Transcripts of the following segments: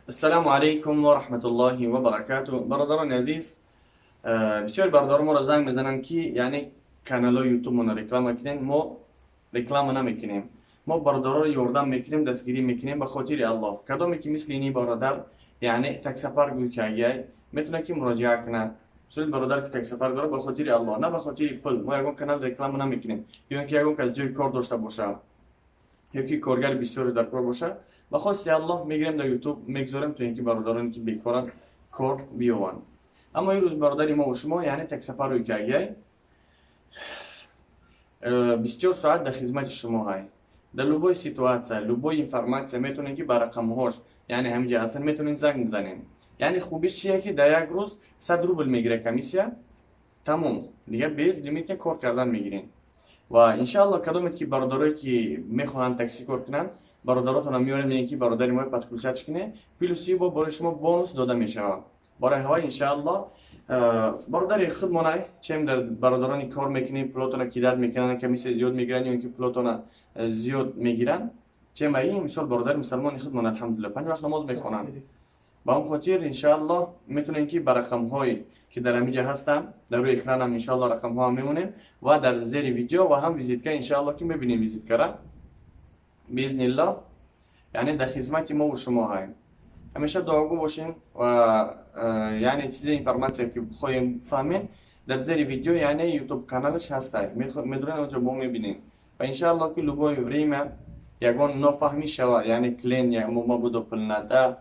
السلام علیکم و رحمت الله و برکاته. برادران عزیز، بسیار برادر ما را زنگ میزنن که یعنی کانال یوتیوب ما رکلام کنیم. ما رکلام نمیکنیم، ما برادران را یاردم میکنیم، دستگیری میکنیم به خاطر الله. کدامی که مثل اینی برادر یعنی تک سفر گوی که میتونه که مراجعه کنه. مثل برادر که تک سفر داره به خاطر الله، نه به خاطر پول. ما یگان کانال رکلام نمیکنیم، یا اینکه یگان که از جای کار داشته باشه یا که کارگر بسیار در کار باشه، به خاص الله میگیریم در یوتیوب میگذاریم تو اینکه برادرانی که بیکارن کار بیاون. اما این روز برادری ما و شما یعنی تک سفر روی که 24 ساعت در خدمت شما های. در لوبای سیتواتسا، لوبای اینفرماسیا میتونین که بر رقم هاش یعنی همینجا اصلا میتونین زنگ بزنین. یعنی خوبیش چیه که در یک روز 100 روبل میگیره کمیسیا، تمام دیگه بیز لیمیت کار کردن میگیرین. و انشاءالله کدومت که برادرایی که میخوان تاکسی کار کنن، برادراتون هم میارن میگن که برادری ما پات کلچه کنه، پلوسی با برای شما بونوس داده میشه برای هوای. انشاءالله برادری خودمونه چیم در برادرانی کار میکنین، پلاتون کیداد میکنن، کمیسه زیاد میگیرن یا اینکه پلاتون زیاد میگیرن، چیم این مثال برادر مسلمان خودمون الحمدلله 5 وقت نماز میخونن. با اون خاطر انشاءالله میتونین که بر رقم هایی که در همینجا هستن در روی اکران هم انشاءالله رقم ها میمونیم و در زیر ویدیو و هم ویزیت که انشاءالله که میبینیم ویزیت کرده باذن الله. یعنی در خدمت ما و شما هستیم. همیشه دعاگو باشین و یعنی چیز اینفرماسیا که بخوایم فهمین در زیر ویدیو یعنی یوتیوب کانالش هسته، میدونین اونجا با میبینین. و انشاءالله که لوگوی وریمه یگان نفهمی شوه یعنی کلین یا ما بودو پل نده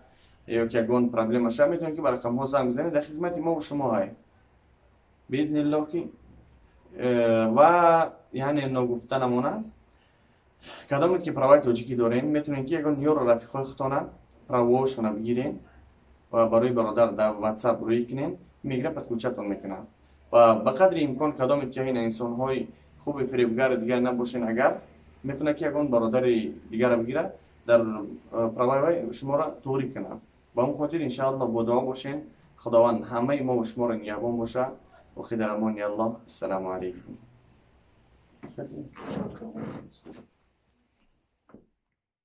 یا که یگان پرابلم شد، میتونین که بر رقم ها زنگ بزنید. در خدمت ما و شما هستیم باذن الله. که و یعنی نگفتنمونه کدامی که پروای توجیکی دارین میتونین که یگان یور رفیقای خودتان پرواشون بگیرین و برای برادر در واتساپ روی کنین، میگیره پس کوچتون میکنن. و به قدر امکان کدامی که این انسان های خوب فریبگر دیگر نباشین، اگر میتونه که یگان برادر دیگر بگیره در پروای شما را توری کنه. با اون خاطر انشاءالله با دعا باشین. خداوند همه ما و شما را نگهبان باشه و خیر امان الله. السلام علیکم.